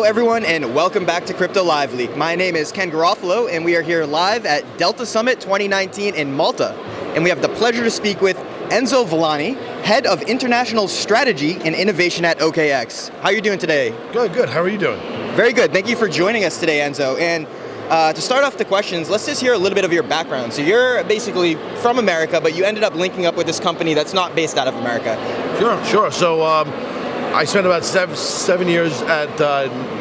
everyone, and welcome back to CryptoLiveLeak. My name is Ken Garofalo, and we are here live at Delta Summit 2019 in Malta. And we have the pleasure to speak with Enzo Villani, Head of International Strategy and Innovation at OKEx. How are you doing today? Good. How are you doing? Very good. Thank you for joining us today, Enzo. And to start off the questions, let's just hear a little bit of your background. So you're basically from America, but you ended up linking up with this company that's not based out of America. Sure. So I spent about seven years at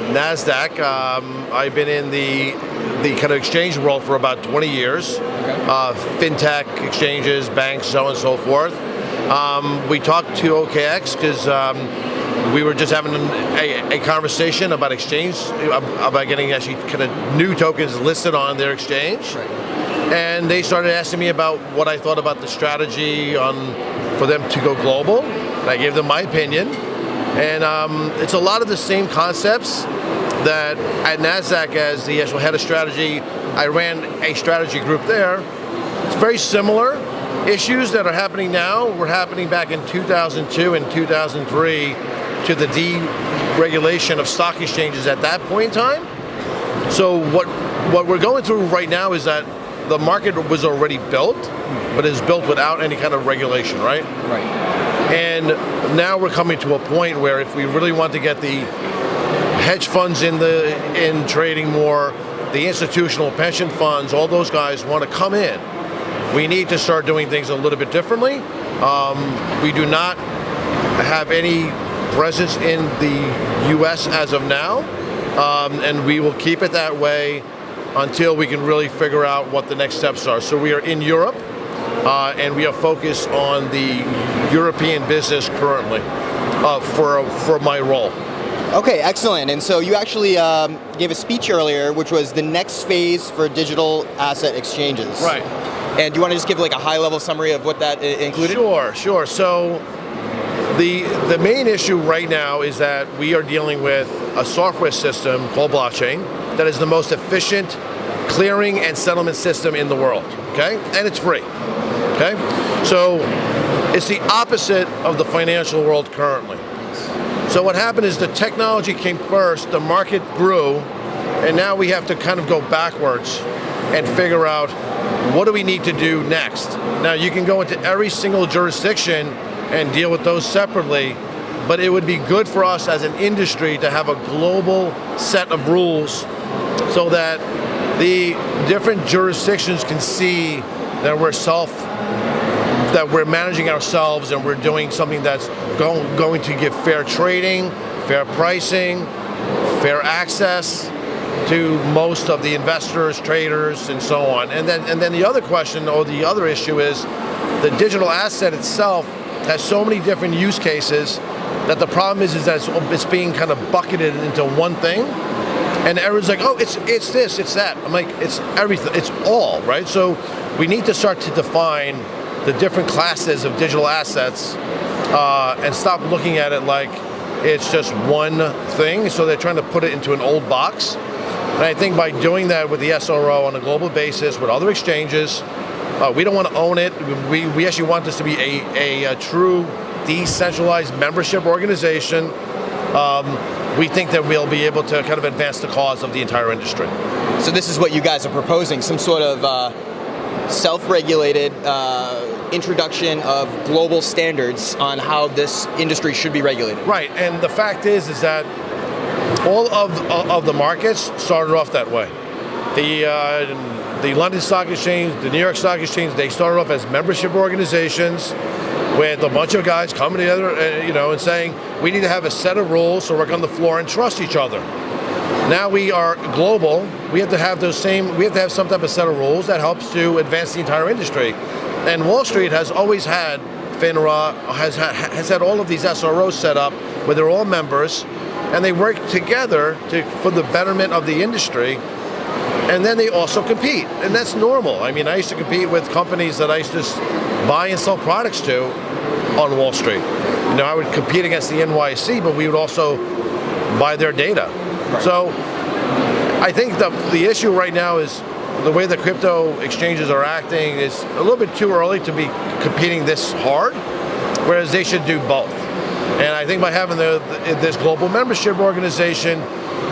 Nasdaq. I've been in the kind of exchange world for about 20 years. Okay. Fintech, exchanges, banks, so on and so forth. We talked to OKEx because we were just having a conversation about exchange, about getting actually kind of new tokens listed on their exchange. Right. And they started asking me about what I thought about the strategy for them to go global. And I gave them my opinion. And it's a lot of the same concepts that at Nasdaq, as the actual head of strategy, I ran a strategy group there. It's very similar. Issues that are happening now were happening back in 2002 and 2003 to the deregulation of stock exchanges at that point in time. So what we're going through right now is that the market was already built, but is built without any kind of regulation, right? Right. And now we're coming to a point where if we really want to get the hedge funds in trading more, the institutional pension funds, all those guys want to come in, we need to start doing things a little bit differently. We do not have any presence in the US as of now, and we will keep it that way until we can really figure out what the next steps are. So we are in Europe. And we are focused on the European business currently for my role. Okay, excellent. And so you actually gave a speech earlier, which was the next phase for digital asset exchanges. Right. And do you want to just give like a high-level summary of what that included? Sure. So the main issue right now is that we are dealing with a software system called blockchain that is the most efficient clearing and settlement system in the world. Okay, and it's free. Okay, so it's the opposite of the financial world currently. So what happened is the technology came first, the market grew, and now we have to kind of go backwards and figure out what do we need to do next. Now you can go into every single jurisdiction and deal with those separately, but it would be good for us as an industry to have a global set of rules so that the different jurisdictions can see that we're managing ourselves and we're doing something that's going to give fair trading, fair pricing, fair access to most of the investors, traders, and so on. And then the other question, or the other issue, is the digital asset itself has so many different use cases that the problem is that it's being kind of bucketed into one thing. And everyone's like, oh, it's this, it's that. I'm like, it's everything, it's all, right? So we need to start to define the different classes of digital assets and stop looking at it like it's just one thing. So they're trying to put it into an old box. And I think by doing that with the SRO on a global basis with other exchanges, we don't want to own it. We actually want this to be a true decentralized membership organization. We think that we'll be able to kind of advance the cause of the entire industry. So this is what you guys are proposing, some sort of self-regulated introduction of global standards on how this industry should be regulated. Right, and the fact is that all of the markets started off that way. The London Stock Exchange, the New York Stock Exchange, they started off as membership organizations with a bunch of guys coming together, and saying, we need to have a set of rules so work on the floor and trust each other. Now we are global. We have to have some type of set of rules that helps to advance the entire industry. And Wall Street has always had, FINRA has had all of these SROs set up where they're all members, and they work together for the betterment of the industry. And then they also compete, and that's normal. I mean, I used to compete with companies that I used to buy and sell products to on Wall Street. I would compete against the NYSE, but we would also buy their data. Right. So I think the issue right now is the way the crypto exchanges are acting is a little bit too early to be competing this hard, whereas they should do both. And I think by having this global membership organization,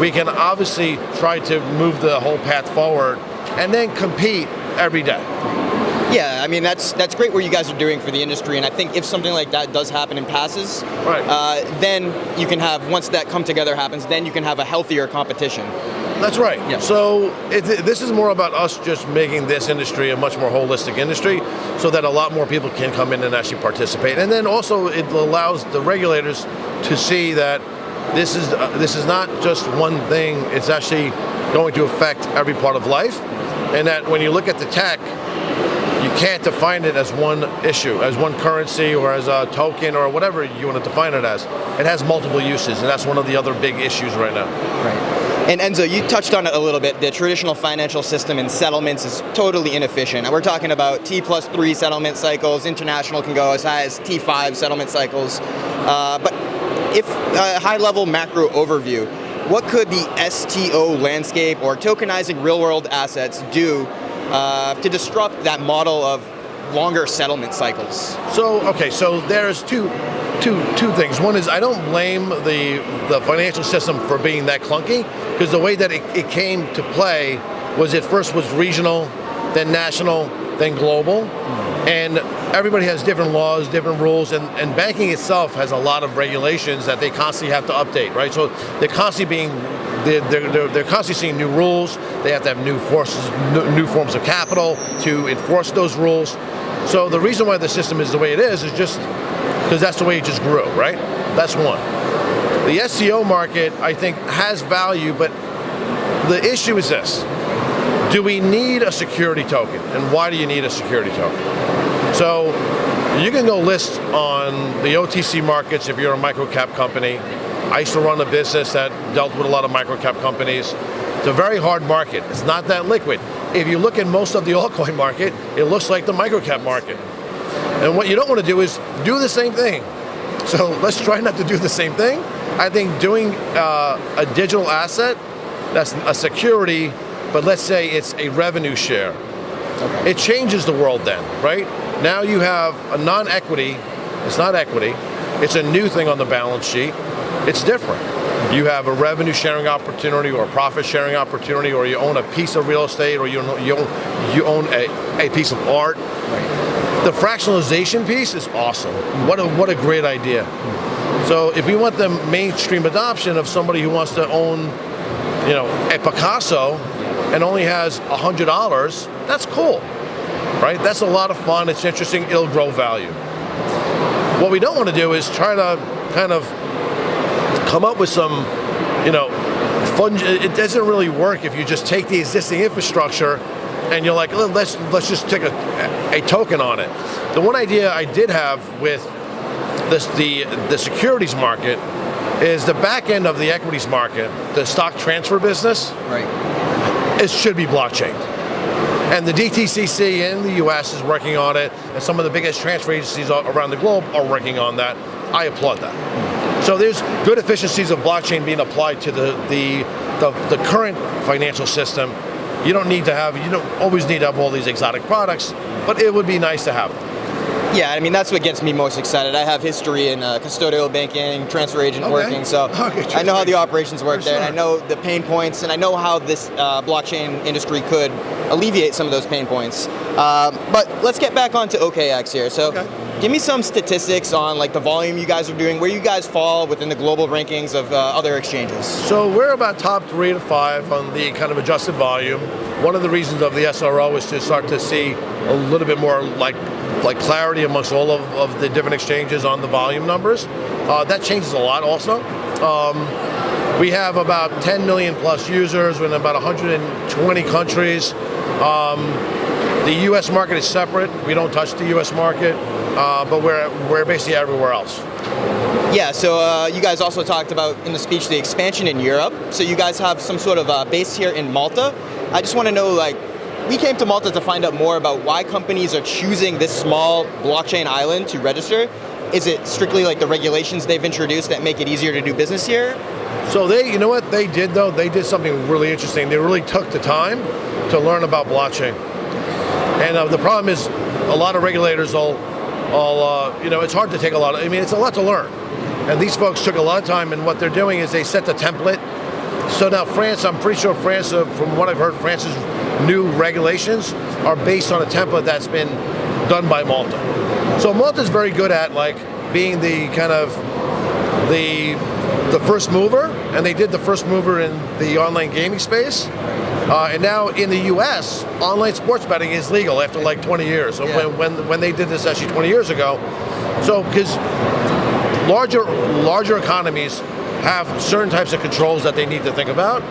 we can obviously try to move the whole path forward and then compete every day. Yeah, I mean, that's great what you guys are doing for the industry, and I think if something like that does happen and passes, then you can have, once that come together happens, then you can have a healthier competition. That's right. Yeah. So this is more about us just making this industry a much more holistic industry so that a lot more people can come in and actually participate. And then also it allows the regulators to see that this is not just one thing, it's actually going to affect every part of life. And that when you look at the tech, you can't define it as one issue, as one currency or as a token or whatever you want to define it as. It has multiple uses, and that's one of the other big issues right now. Right. And Enzo, you touched on it a little bit. The traditional financial system and settlements is totally inefficient. And we're talking about T+3 settlement cycles. International can go as high as T5 settlement cycles. But if a high-level macro overview, what could the STO landscape or tokenizing real-world assets do to disrupt that model of longer settlement cycles? So there's two things. One is I don't blame the financial system for being that clunky, because the way that it came to play was it first was regional, then national, then global, and everybody has different laws, different rules, and banking itself has a lot of regulations that they constantly have to update, right? So they're constantly they're constantly seeing new rules. They have to have new forms of capital to enforce those rules. So the reason why the system is the way it is just because that's the way it just grew, right? That's one. The STO market, I think, has value, but the issue is this. Do we need a security token? And why do you need a security token? So you can go list on the OTC markets if you're a micro-cap company. I used to run a business that dealt with a lot of micro-cap companies. It's a very hard market. It's not that liquid. If you look at most of the altcoin market, it looks like the micro-cap market. And what you don't want to do is do the same thing. So let's try not to do the same thing. I think doing a digital asset, that's a security, but let's say it's a revenue share. Okay. It changes the world then, right? Now you have a non-equity, it's not equity, it's a new thing on the balance sheet. It's different. You have a revenue sharing opportunity or a profit sharing opportunity, or you own a piece of real estate, or you own a piece of art. Right. The fractionalization piece is awesome. What a great idea. So if we want the mainstream adoption of somebody who wants to own, a Picasso and only has $100, that's cool, right? That's a lot of fun. It's interesting. It'll grow value. What we don't want to do is try to kind of come up with some, fun. It doesn't really work if you just take the existing infrastructure and you're like, let's just take a token on it. The one idea I did have with the securities market is the back end of the equities market, the stock transfer business. Right. It should be blockchain. And the DTCC in the US is working on it, and some of the biggest transfer agencies around the globe are working on that. I applaud that. So there's good efficiencies of blockchain being applied to the current financial system. You don't always need to have all these exotic products, but it would be nice to have them. Yeah, I mean, that's what gets me most excited. I have history in custodial banking, transfer agent working, so I know how the operations work there, and I know the pain points, and I know how this blockchain industry could alleviate some of those pain points. But let's get back onto OKEx here. So give me some statistics on the volume you guys are doing, where you guys fall within the global rankings of other exchanges. So we're about top 3 to 5 on the kind of adjusted volume. One of the reasons of the SRO is to start to see a little bit more like clarity amongst all of the different exchanges on the volume numbers. That changes a lot also. We have about 10 million plus users in about 120 countries. The US market is separate. We don't touch the US market, but we're basically everywhere else. Yeah, so you guys also talked about in the speech the expansion in Europe. So you guys have some sort of base here in Malta. I just want to know, we came to Malta to find out more about why companies are choosing this small blockchain island to register. Is it strictly the regulations they've introduced that make it easier to do business here? So you know what they did though? They did something really interesting. They really took the time to learn about blockchain. And the problem is a lot of regulators it's hard to take it's a lot to learn. And these folks took a lot of time, and what they're doing is they set the template, So now France, I'm pretty sure France, from what I've heard, France's new regulations are based on a template that's been done by Malta. So Malta's very good at like being the kind of the first mover, and they did the first mover in the online gaming space. And now in the U.S., online sports betting is legal after like 20 years. So when they did this actually 20 years ago, so because larger economies have certain types of controls that they need to think about,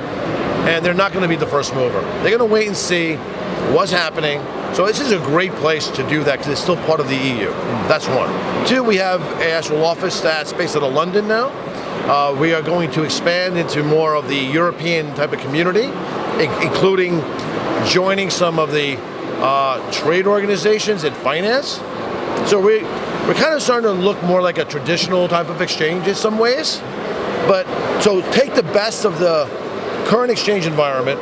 and they're not going to be the first mover. They're going to wait and see what's happening. So this is a great place to do that because it's still part of the EU. That's one. Two, we have an actual office that's based out of London now. We are going to expand into more of the European type of community, including joining some of the trade organizations in finance. So we're kind of starting to look more like a traditional type of exchange in some ways. But so take the best of the current exchange environment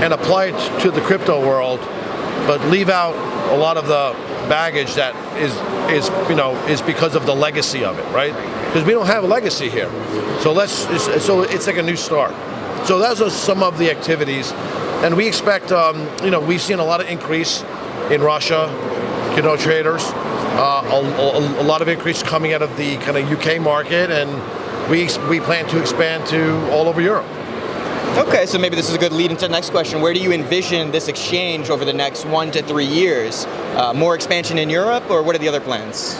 and apply it to the crypto world, but leave out a lot of the baggage that is because of the legacy of it, right? Because we don't have a legacy here. So it's like a new start. So those are some of the activities, and we expect, we've seen a lot of increase in Russia, traders, a lot of increase coming out of the kind of UK market, and we plan to expand to all over Europe. Okay, so maybe this is a good lead into the next question. Where do you envision this exchange over the next 1 to 3 years? More expansion in Europe, or what are the other plans?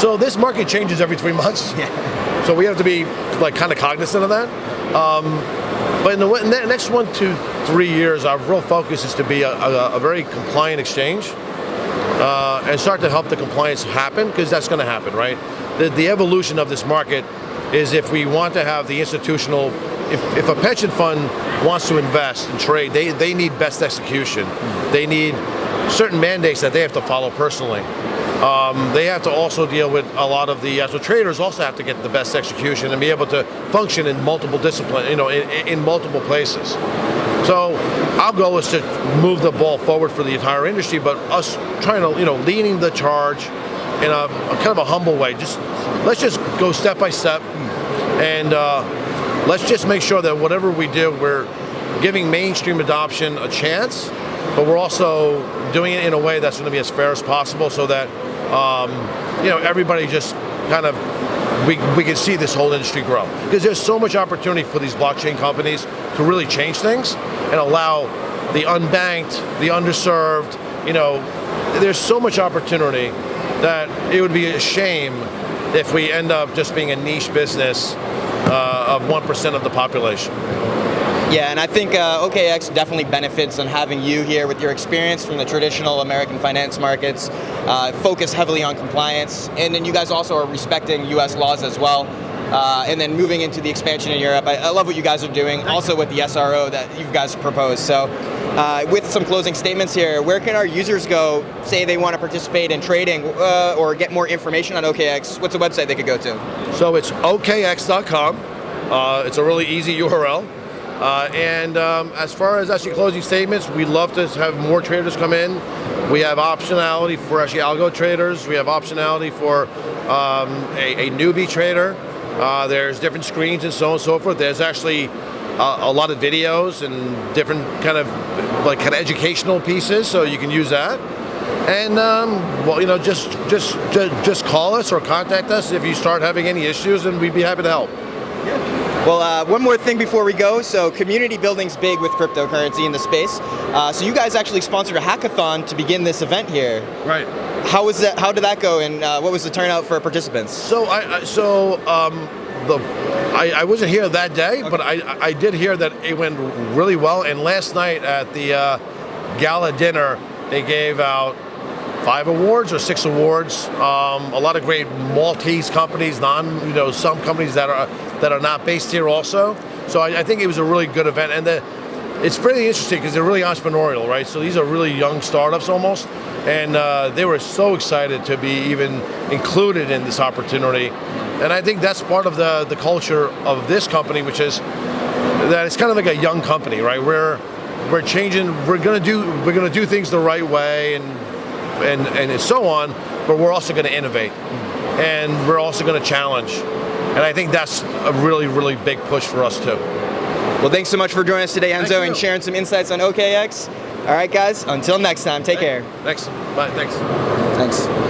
So this market changes every 3 months. Yeah. So we have to be like kind of cognizant of that. But in the next 1 to 3 years, our real focus is to be a very compliant exchange and start to help the compliance happen, because that's going to happen, right? The evolution of this market is if we want to have the institutional, if a pension fund wants to invest and trade, they need best execution. They need certain mandates that they have to follow personally. They have to also deal with a lot of the, so traders also have to get the best execution and be able to function in multiple disciplines, in multiple places. So our goal is to move the ball forward for the entire industry, but us trying to, leading the charge in a kind of a humble way. Let's just go step by step, and let's just make sure that whatever we do, we're giving mainstream adoption a chance, but we're also doing it in a way that's going to be as fair as possible, so that everybody just kind of we can see this whole industry grow, because there's so much opportunity for these blockchain companies to really change things and allow the unbanked, the underserved. There's so much opportunity that it would be a shame if we end up just being a niche business of 1% of the population. Yeah, and I think OKEx definitely benefits on having you here with your experience from the traditional American finance markets, focus heavily on compliance, and then you guys also are respecting US laws as well, and then moving into the expansion in Europe. I love what you guys are doing, also with the SRO that you guys proposed. So with some closing statements here, where can our users go, say they want to participate in trading or get more information on OKEx? What's a website they could go to? So it's OKEx.com. It's a really easy URL. And as far as actually closing statements, we'd love to have more traders come in. We have optionality for actually algo traders. We have optionality for a newbie trader. There's different screens and so on and so forth. There's actually a lot of videos and different kind of educational pieces, so you can use that. And just call us or contact us if you start having any issues, and we'd be happy to help. Well, one more thing before we go. So community building's big with cryptocurrency in the space. So you guys actually sponsored a hackathon to begin this event here. Right. How was that? How did that go? And what was the turnout for participants? So I wasn't here that day, okay, but I did hear that it went really well. And last night at the gala dinner, they gave out 5 awards or 6 awards. A lot of great Maltese companies, some companies that are not based here also. So I think it was a really good event, and it's pretty interesting because they're really entrepreneurial, right? So these are really young startups almost, and they were so excited to be even included in this opportunity. And I think that's part of the culture of this company, which is that it's kind of like a young company, right? We're changing. We're gonna do things the right way, and so on, but we're also going to innovate, and we're also going to challenge, and I think that's a really, really big push for us too. Well, thanks so much for joining us today, Enzo, and you. sharing some insights on OKEx. All right, guys, until next time, take care. Thanks. Bye. Thanks. Thanks.